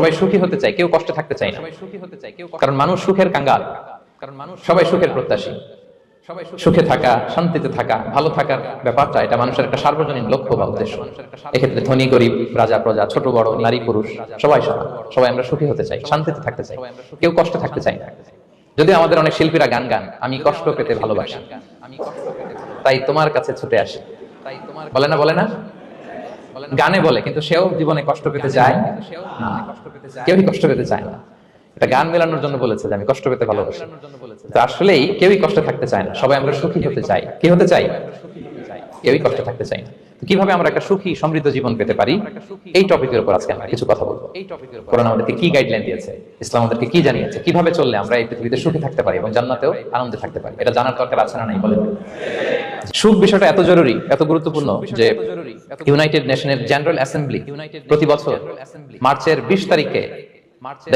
সবাই সুখী হতে চায়, কেউ কষ্টে থাকতে চায় না। কারণ মানুষ সুখের কাঙ্গাল, সবাই সুখের প্রত্যাশী। সুখে থাকা, শান্তিতে থাকা, ভালো থাকার ব্যাপারটা এটা মানুষের একটা সার্বজনীন লক্ষ্য বা উদ্দেশ্য। এক্ষেত্রে ধনী গরিব, রাজা প্রজা, ছোট বড়, নারী পুরুষ সবাই সমান। সবাই আমরা সুখী হতে চাই, শান্তিতে থাকতে চাই, কেউ কষ্টে থাকতে চাই না। যদি আমাদের অনেক শিল্পীরা গান গান, আমি কষ্ট পেতে ভালোবাসি, তাই তোমার কাছে ছুটে আসি, বলে না? বলে না? গানে বলে, কিন্তু সেও জীবনে কষ্ট পেতে চায় না। কেউই কষ্ট পেতে চায় না। এটা গান মেলানোর জন্য বলেছে যে আমি কষ্ট পেতে ভালোবাসি। তো আসলেই কেউই কষ্টে থাকতে চায় না, সবাই আমরা সুখী হতে চাই। কি হতে চাই? কেউই কষ্টে থাকতে চাই না। কিভাবে আমরা একটা সুখী সমৃদ্ধ জীবন পেতে পারি, এই টপিকের উপর আজকে আমরা কিছু কথা বলবো। কোরআন আমাদেরকে কি গাইডলাইন দিয়েছে, ইসলাম আমাদেরকে কি জানিয়েছে, কিভাবে চললে আমরা এই পৃথিবীতে সুখী থাকতে পারি এবং জান্নাতেও আনন্দে থাকতে পারি, এটা জানার দরকার আছে না নাই বলেন? সুখ বিষয়টা এত জরুরি, এত গুরুত্বপূর্ণ যে ইউনাইটেড নেশনের জেনারেল অ্যাসেম্বলি প্রতি বছর মার্চের 20 তারিখে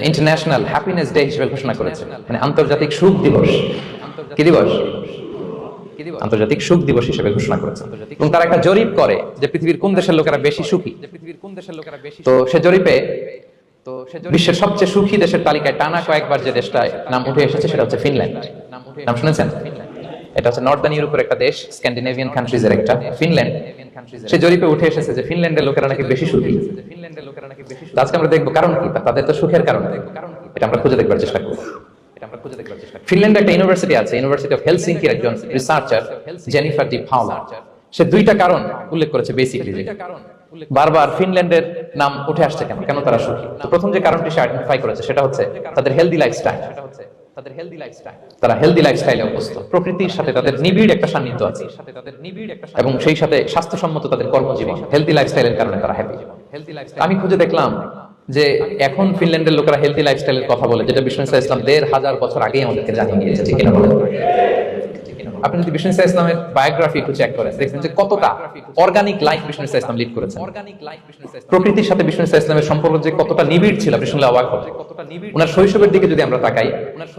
ইন্টারন্যাশনাল হ্যাপিনেস ডে হিসেবে ঘোষণা করেছে, মানে আন্তর্জাতিক সুখ দিবস। কি দিবস? আন্তর্জাতিক সুখ দিবস হিসেবে ঘোষণা করেছে। এবং তারা একটা জরিপ করে যে পৃথিবীর কোন দেশের লোকেরা বেশি সুখী। তো সে জরিপে বিশ্বের সবচেয়ে সুখী দেশের তালিকায় টানা কয়েকবার যে দেশটায় নাম উঠে এসেছে সেটা হচ্ছে ফিনল্যান্ড। নাম শুনেছেন? এটা হচ্ছে নর্দার্ন ইউরোপের একটা দেশ, স্ক্যান্ডিনেভিয়ান কান্ট্রিজের একটা, ফিনল্যান্ড। সে জরিপে উঠে এসেছে যে ফিনল্যান্ডের লোকেরা নাকি বেশি সুখী। আজকে আমরা দেখবো কারণ কি, তাদের তো সুখের কারণ এটা আমরা খুঁজে দেখবার চেষ্টা করবো। ফিনল্যান্ডে একটা ইউনিভার্সিটি আছে, ইউনিভার্সিটি অফ হেলসিঙ্কির একজন রিসার্চার জেনিফার ডি পাওলা, সে দুইটা কারণ উল্লেখ করেছে বেসিক্যালি। বারবার ফিনল্যান্ডের নাম উঠে আসছে কেন, কেন তারা সুখী। তো প্রথম যে কারণটি সে আইডেন্টিফাই করেছে সেটা হচ্ছে তাদের হেলদি লাইফস্টাইল। তারা হেলদি লাইফস্টাইলে অভ্যস্ত, প্রকৃতির সাথে তাদের নিবিড় একটা সান্নিধ্য আছে এবং সেই সাথে স্বাস্থ্যসম্মত তাদের কর্মজীবন। হেলদি লাইফস্টাইলের কারণে তারা হ্যাপি। আমি খুঁজে দেখলাম যে এখন ফিনল্যান্ডের লোকেরা হেলদি লাইফস্টাইলের কথা বলে, যেটা বিষ্ণু ইসলাম 1500 বছর আগেই আমাদেরকে জানিয়ে দিয়েছে। ঠিক কিনা বলেন? আপনি যদি বিষ্ণু ইসলামের বায়োগ্রাফি একটু চেক করেন, দেখবেন যে কতটা অর্গানিক লাইফ বিষ্ণু ইসলাম লিড করেছেন। প্রকৃতির সাথে বিষ্ণু ইসলামের সম্পর্ক যে কতটা নিবিড় ছিল, আপনি শুনলে অবাক হবেন। ওনার শৈশবের দিকে যদি আমরা তাকাই,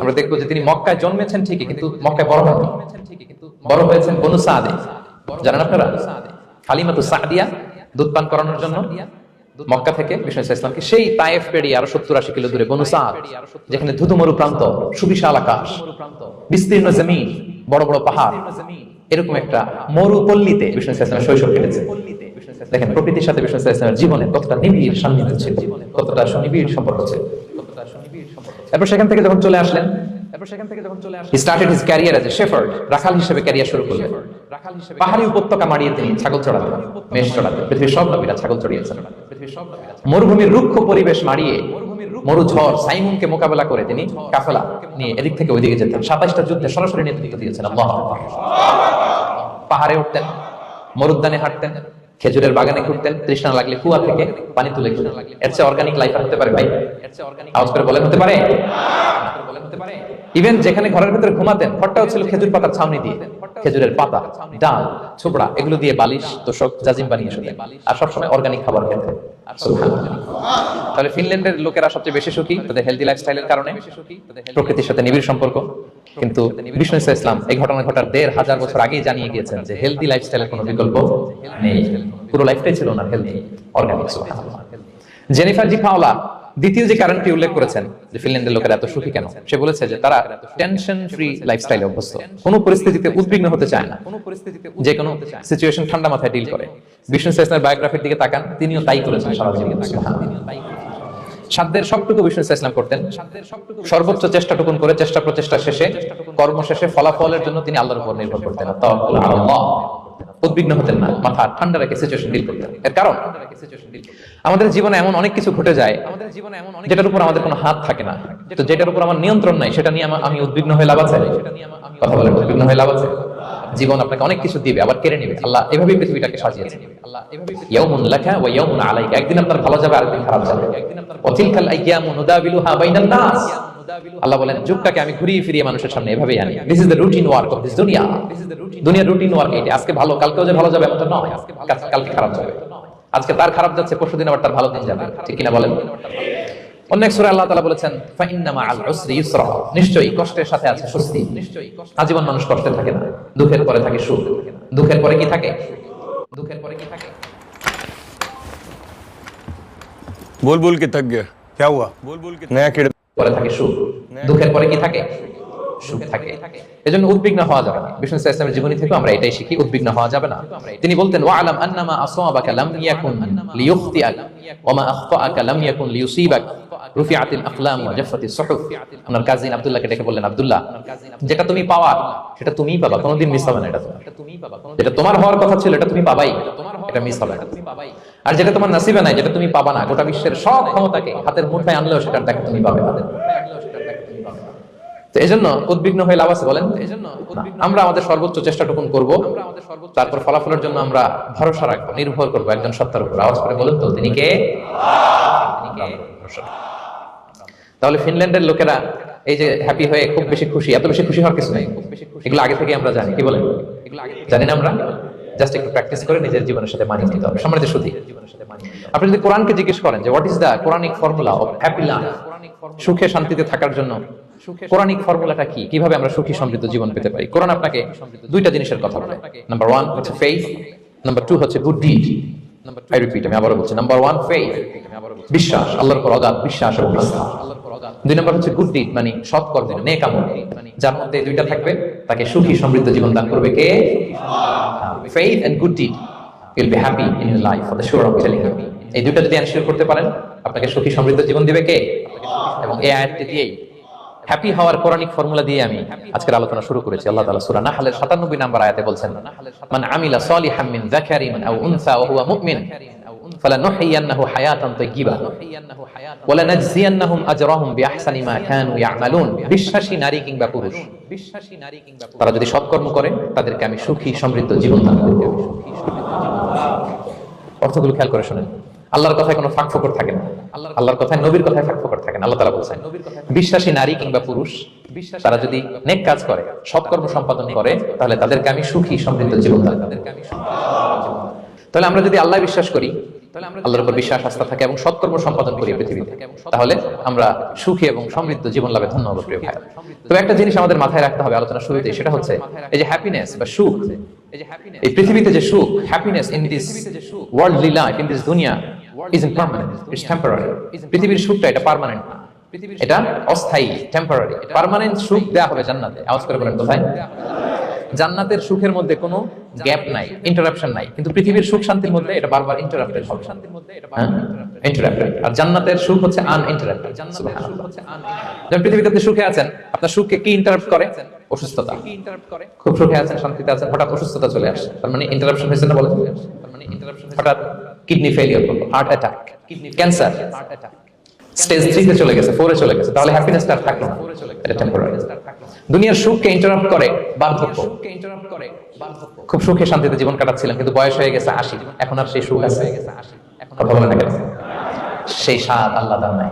আমরা দেখবো যে তিনি মক্কায় জন্মেছেন ঠিকই, কিন্তু মক্কায় বড় হননি। বড় হয়েছেন বনু সাদে। জানেন আপনারা? হালিমাতু সাদিয়া দুধ পান করানোর জন্য মক্কা থেকে বিষ্ণু ইসলামকে সেই তায়েফ পেরিয়ে আরো 70-80 কিলো দূরে বনু সাদ, যেখানে ধুধুমরু প্রান্ত, সুবিশাল আকাশ, বিস্তীর্ণ জমিন, বড় বড় পাহাড়, এরকম একটা মরুপল্লীতে বিষ্ণু ইসলামের শৈশব কেটেছে। দেখেন প্রকৃতির সাথে বিষ্ণু ইসলামের জীবনে কতটা নিবিড় সান্নিধ্য ছিল, কতটা সুনিবিড় সম্পর্ক ছিল। এরপর সেখান থেকে যখন চলে আসলেন, he started his career as a shepherd, রাখাল হিসেবে ক্যারিয়ার শুরু করলেন। পাহাড়ি উপত্যকা মাড়িয়ে তিনি ছাগল চড়াতেন, মেষ চড়াতেন। পৃথিবীর সব নবীরা ছাগল চড়িয়েছেন। মরুভূমির রুক্ষ পরিবেশ মাড়িয়ে মরু ঝড় সাইমুনকে মোকাবেলা করে তিনি কাফেলা নিয়ে এদিক থেকে ওইদিকে যেতেন। 27টা যুদ্ধে সরাসরি নেতৃত্ব দিয়েছেন। আল্লাহু আকবার। পাহাড়ে উঠতেন, মরুদ্যানে হাঁটতেন, খেজুরের বাগানে ঘুরতেন, তৃষ্ণা লাগলে কুয়া থেকে পানি তুলে খেতেন। এর চেয়ে অর্গানিক লাইফ হতে পারে ভাই? আওয়াজ করে বলেন, হতে পারে? ইভেন যেখানে ঘরের ভিতরে ঘুমাতেন, ঘরটাও ছিল খেজুর পাতার ছাউনি দিয়ে, খেজুরের পাতা, ডাল, ছোবড়া এগুলো দিয়ে বালিশ, তোষক, জাজিম বানিয়ে শুতেন। আর সবসময় অর্গানিক খাবার খেতেন। তাহলে ফিনল্যান্ডের লোকেরা সবচেয়ে বেশি সুখী তাদের হেলদি লাইফস্টাইলের কারণে, প্রকৃতির সাথে নিবিড় সম্পর্ক। কিন্তু বিষ্ণু ইসলাম এই ঘটনা ঘটার 1500 বছর আগেই জানিয়ে গিয়েছেন যে হেলদি লাইফস্টাইলের কোনো বিকল্প নেই। পুরো লাইফটাই ছিল না হেলদি, অর্গানিক। জেনিফার জি পাওলা দ্বিতীয় যে কারণটি উল্লেখ করেছেন যে ফিনল্যান্ডের লোকেরা এত সুখী কেন, সে বলেছে যে তারা টেনশন ফ্রি লাইফস্টাইলে অভ্যস্ত, কোনো পরিস্থিতিতে উদ্বিগ্ন হতে চায় না, যে কোনো সিচুয়েশন ঠান্ডা মাথায় ডিল করে। বিষ্ণু ইসলামের বায়োগ্রাফির দিকে তাকান, তিনিও তাই করেছেন সারা জীবন। সাধ্যের সবটুকু বিষ্ণু ইসলাম করতেন, সর্বোচ্চ চেষ্টাটুকুন করে চেষ্টা প্রচেষ্টা শেষে, কর্ম শেষে ফলাফলের জন্য তিনি আল্লাহর উপর নির্ভর করতেন। তাওয়াক্কুল আলাল্লাহ। উদ্বিগ্ন হতেন না, মাথা ঠান্ডা রেখে সিচুয়েশন ডিল করতেন। এর কারণ আমাদের জীবনে এমন অনেক কিছু ঘটে যায় যেটার উপর আমাদের কোনো হাত থাকে না। তো যেটার উপর আমার নিয়ন্ত্রণ নাই সেটা নিয়ে আমি উদ্বিগ্ন হয়ে লাভ আছে? কথা বলেন, উদ্বিগ্ন হয়ে লাভ আছে? জীবন আপনাকে অনেক কিছু দিবে, আবার কেড়ে নেবে। আল্লাহ এভাবেই পৃথিবীটাকে সাজিয়েছেন। ইয়াউমুন লাকা ওয়া ইয়াউমুন আলাইকা, একদিন আপনার ভালো যাবে, আরেকদিন খারাপ যাবে। ওয়া তিলকাল আইয়ামু নুদাবিলুহা বাইনান নাস, আল্লাহ বলেন যুগটাকে আমি ঘুরিয়ে ফিরিয়ে মানুষের সামনে এভাবেই আনি। This is the routine work of this দুনিয়া। দুনিয়ার রুটিন ওয়ার্ক এটা। আজকে ভালো, কালকেও যে ভালো যাবে এমনটা নয়, কালকে খারাপ যাবে। আজকে তার খারাপ যাচ্ছে, পরশুদিন আবার তার ভালো দিন যাবে। ঠিক কিনা বলেন? অন্য এক সূরায় আল্লাহ তাআলা বলেছেন ফাইন্না মাআল উসরি ইউসরা, নিশ্চয়ই কষ্টের সাথে আছে স্বস্তি। আজীবন মানুষ কষ্টে থাকে না, দুঃখের পরে থাকে সুখ। দুঃখের পরে কি থাকে? बोल बोल के थक गया। क्या हुआ नया किड পরে থাকে সুখ, দুঃখের পরে কি থাকে? সুখ থাকে। এজন্য উদ্বিগ্ন হওয়া যাবে না। বিষ্ণু ইসলামের জীবনী থেকে আমরা এটাই শিখি, উদ্বিগ্ন হওয়া যাবে না। তিনি বলতেন ওয়ালাম আন্নামা আসাবাকা লাম ইয়াকুন লিয়ুখতিআক ওয়া মা আখতাআকা লাম ইয়াকুন লিয়ুসিবাক রুফিআতিল আকলাম ওয়া জাফফাতিস সুহুফ। ওনার কাজিন আব্দুল্লাহকে ডেকে বললেন, আব্দুল্লাহ, যেটা তুমি পাওয়া সেটা তুমিই পাবা, কোনোদিন মিস হবে না। এটা তুমিই পাবা, যেটা তোমার হওয়ার কথা ছিল এটা তুমি পাবাই, এটা মিস হবে না। আর যেটা তোমার নসিবে নাই, যেটা তুমি পাবা না, গোটা বিশ্বের সব ক্ষমতাকে হাতের মুঠোয় আনলেও সেটার দেখা তুমি পাবে না। তো এজন্য উদ্বিগ্ন হয়ে লাভ আছে বলেন? আমরা আমাদের সর্বোচ্চ চেষ্টাটুকুন করব, তারপর ফলাফলের জন্য আমরা ভরসা রাখবো, নির্ভর করবো একজন সত্তার উপর। আওয়াজ করে বলেন তো, তিনি কে? তাহলে ফিনল্যান্ডের লোকেরা এই যে হ্যাপি হয়ে খুব বেশি খুশি, এত বেশি খুশি হওয়ার কিছু নেই। এগুলো আগে থেকে আমরা জানি। কি বলেন? জানি না আমরা? জাস্ট একটু প্র্যাকটিস করে নিজের জীবনের সাথে মানিয়ে নিতে হবে। সম্মানিত সুধী, আপনি যদি কোরআনকে জিজ্ঞেস করেন যে what is the Quranic formula of happy life, সুখে শান্তিতে থাকার জন্য কোরআনিক ফর্মুলাটা কি, কিভাবে আমরা সুখী সমৃদ্ধ জীবন পেতে পারি, কোরআন আপনাকে দুইটা জিনিসের কথা বলে। নাম্বার 1 হচ্ছে ফেইথ, নাম্বার 2 হচ্ছে গুড ডিড। আই রিপিট, আমি আবারো বলছি, নাম্বার 1 ফেইথ, বিশ্বাস, আল্লাহর উপর অগাধ বিশ্বাস এবং আস্থা। 2 নাম্বার হচ্ছে গুড ডিড, মানে সৎ কর্ম, নেক আমল। যার মধ্যে দুইটা থাকবে তাকে সুখী সমৃদ্ধ জীবন দান করবে কে? Faith and good deed will be happy in your life for the sure, I am telling you. এই দুইটা যদি এনশিওর করতে পারেন, আপনাকে সুখী সমৃদ্ধ জীবন দিবে কে? এবং এই আয়াতটি দিয়েই, হ্যাপি হওয়ার কোরআনিক ফর্মুলা দিয়ে আমি আজকের আলোচনা শুরু করেছি। আল্লাহ তাআলা সূরা নাহলের 97 নম্বর আয়াতে বলছেন, মান আমিলা সালিহাম মিন যাকারিন আও উনসা ওয়া হুয়া মুমিন ফালানুহইয়ান্নাহু হায়াতান তাইয়্যিবা ওয়া লানাজজিয়ান্নাহুম আজরাহুম বিআহসানি মা কানু ইয়ামালুন। বিশ্বাসী নারী কিংবা পুরুষ, তারা যদি সৎকর্ম করে তাদেরকে আমি সুখী সমৃদ্ধ জীবন দান করব। অর্থগুলো খেয়াল করে শুনেন। আল্লাহর কথায় কোনো ফাঁক ফোকর থাকে না, আল্লাহর কথায়, নবীর কথায় ফাঁক ফোকর থাকে না। আল্লাহ তাআলা বলেন, বিশ্বাসী নারী কিংবা পুরুষ তারা যদি নেক কাজ করে, সৎকর্ম সম্পাদন করে, তাহলে তাদেরকে আমি সুখী সমৃদ্ধ জীবন দান করব। তাহলে আমরা যদি আল্লাহ বিশ্বাস করি, আল্লাহর উপর বিশ্বাস আস্থা থাকে এবং সৎকর্ম সম্পাদন করি পৃথিবীতে, তাহলে আমরা সুখী এবং সমৃদ্ধ জীবন লাভে ধন্য হব। প্রিয় ভাই, তবে একটা জিনিস আমাদের মাথায় রাখতে হবে আলোচনা শুরুতেই, সেটা হচ্ছে এই যে হ্যাপিনেস বা সুখ, এই পৃথিবীতে যে সুখ, happiness in this worldly life, in this দুনিয়া ইজ ইমপারমানেন্ট, ইটস টেম্পোরারি। পৃথিবীর সুখটা এটা পার্মানেন্ট না, এটা অস্থায়ী, টেম্পোরারি। পার্মানেন্ট সুখ দেয়া হবে জান্নাতে। আওয়াজ করে বলেন কোথায়? জান্নাতের সুখের মধ্যে কোনো গ্যাপ নাই, ইন্টারাপশন নাই। কিন্তু পৃথিবীর সুখ শান্তির মধ্যে এটা বারবার ইন্টারাপ্টেড হবে, ইন্টারাপ্টেড। আর জান্নাতের সুখ হচ্ছে আনইন্টারাপ্টেড। সুবহানাল্লাহ। যখন পৃথিবীতে আপনি সুখে আছেন, আপনার সুখকে কি ইন্টারাপ্ট করে? অসুস্থতা। খুব সুখে আছেন, শান্তিতে আছেন, হঠাৎ অসুস্থতা চলে আসে, তার মানে ইন্টারাপশন হয়েছে না? বলেন, হঠাৎ কিডনি ফেলিয়ার করলো, হার্ট অ্যাটাক, ক্যান্সার, স্টেজ 3 তে চলে গেছে, 4 এ চলে গেছে, তাহলে হ্যাপিনেসটা আর থাকলো না, এটা টেম্পোরারি। দুনিয়ার সুখকে ইন্টারাপ্ট করে বার্ধক্য। খুব সুখে শান্তিতে জীবন কাটাচ্ছিলেন, কিন্তু বয়স হয়ে গেছে 80, এখন আর সেই সুখ আছে? কথা বলেন না কেন? সেই স্বাদ আল্লাহ দান নাই,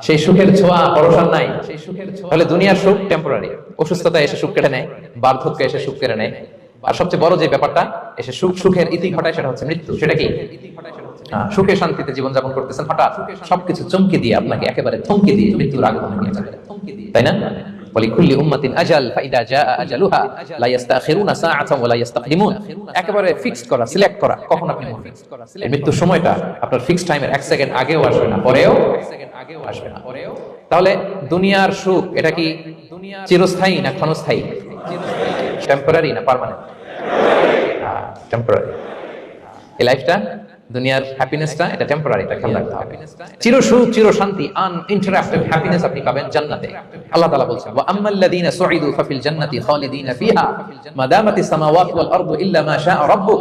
সেই সুখের ছোঁয়া পরশান নাই। তাহলে দুনিয়ার সুখ টেম্পোরারি, অসুস্থতা এসে সুখ কেড়ে নেয়, বার্ধক্য এসে সুখ কেড়ে নেয়, আর সবচেয়ে বড় যে ব্যাপারটা এসে সুখের ইতি ঘটায়, সেটা হচ্ছে মৃত্যু। সেটা কি? সুখে শান্তিতে জীবন যাপন করতেছেন, হঠাৎ সবকিছু চমকে দিয়ে, আপনাকে একেবারে থমকে দিয়ে মৃত্যুর আগমন নিয়ে যাবে, তাই না? ওয়ালিকুল্লি উম্মাতিন আজাল ফাইদা জাআ আজালুহা লা ইস্তাখিরুনা সাআতান ওয়া লা ইস্তাকদিমুন। একেবারে ফিক্সড করা, সিলেক্ট করা, কখন আপনি মরবেন। এই মৃত্যুর সময়টা আপনার ফিক্সড টাইমের 1 সেকেন্ড আগেও আসবে না, পরেও আসবে না। তাহলে দুনিয়ার সুখ এটা কি চিরস্থায়ী না ক্ষণস্থায়ী? টেম্পোরারি না পার্মানেন্ট? টেম্পোরারি। এই লাইফটা, দুনিয়ার হ্যাপিনেসটা, এটা টেম্পোরারি, এটা খেয়াল রাখতে হবে। চির সুখ, চির শান্তি, আনইন্টারাপ্টেড হ্যাপিনেস আপনি পাবেন জান্নাতে। আল্লাহ তাআলা বলছেন, ওয়া আম্মাল্লাযীনা সুইদু ফাফিল জান্নাতি খালিদিনা ফিহা মা দামাতিস সামাওয়াতু ওয়াল আরদু ইল্লা মা শাআ রাব্বুক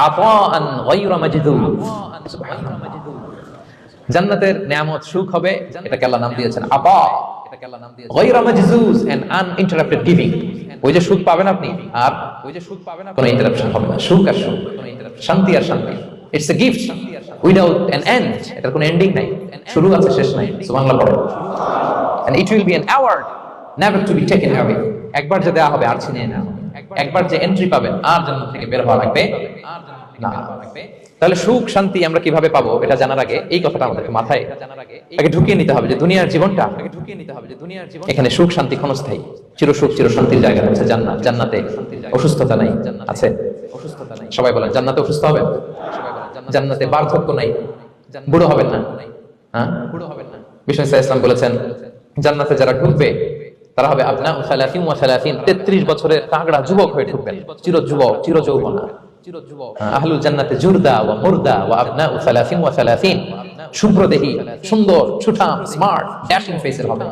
আতাআন গায়রা মাজদুদ। সুবহানাল্লাহ। জান্নাতের নিয়ামত সুখ হবে, এটাকে আল্লাহ নাম দিয়েছেন আতা, গায়রা মাজজুজ, এন্ড আনইন্টারাপ্টেড গিভিং। ওই যে সুখ পাবেন আপনি, আর ওই যে সুখ পাবেন আপনি, কোনো ইন্টারাপশন হবে না। সুখ আর সুখ, শান্তি আর শান্তি, it's a gift without an end. এটার কোনো এন্ডিং নাই, শুরু আছে শেষ নাই। সুবহানাল্লাহ পড়েন। And it will be an award never to be taken away. একবার যে দেয়া হবে আর ছিনিয়ে নেওয়া হবে, একবার যে এন্ট্রি পাবেন আর জান্নাত থেকে বের হওয়া লাগবে না। তাহলে সুখ শান্তি আমরা কিভাবে পাবো, এটা জানার আগে এই কথাটা আমাদের মাথায় আগে ঢুকিয়ে নিতে হবে যে দুনিয়ার জীবনটা, এখানে সুখ শান্তি ক্ষণস্থায়ী। চির সুখ চির শান্তির জায়গা হচ্ছে জান্নাত। জান্নাতে অসুস্থতা নাই, আছে? সবাই বলেন জান্নাতে অসুস্থ হবেন, জান্নাতে বার্ধক্য নাই, বুড়ো হবেন না, হ্যাঁ, বুড়ো হবেন না। বিষ্ণু ইসলাম বলেছেন জান্নাতে যারা ঢুকবে তারা হবে আপনা সালাফিন ওয়া সালাফিন, 33 বছরের তাগড়া যুবক হয়ে ঢুকবেন, চির যুবক, চির যৌবনা। আহলুল জান্নাতে জুরদা ওয়া মুরদা ওয়া আপনা সালাফিন ওয়া সালাফিন, শুভ্রদেহী, সুন্দর, সুঠাম, স্মার্ট, ড্যাশিং ফেসের হবে।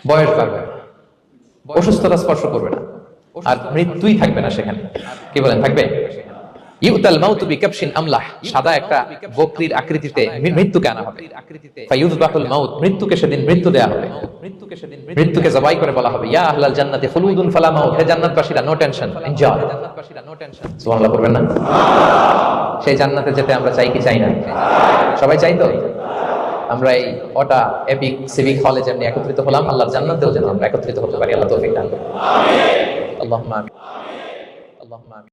বয়স বাড়বে, অসুস্থতা স্পর্শ করবে না, আর মৃত্যুই থাকবে না সেখানে। কি বলেন, থাকবে? ইউতাল মাউতু বিকাবশিন আমলাহ, সাদা একটা বকরির আকৃতিতে মৃত্যুকে আনা হবে। ফায়ুযবাহুল মাউত, মৃত্যুকে সেদিন মৃত্যু দেয়া হবে। মৃত্যুকে জবাই করে বলা হবে ইয়া আহলাল জান্নাতি খুলুদুন ফালা মাউত, হে জান্নাতবাসীরা নো টেনশন, এনজয়। সুবহানাল্লাহ পড়বেন না? সেই জান্নাতে যেতে আমরা চাই কি চাই না? সবাই চাই তো? আমরা এই ওটা এপিক সিভিক হলে যেমনি একত্রিত হলাম, আল্লাহর জান্নাতেও যেন আমরা একত্রিত হতে পারি। আল্লাহ তৌফিক দান করুন। আমিন। আল্লাহুম্মা আমিন। আল্লাহুম্মা আমিন।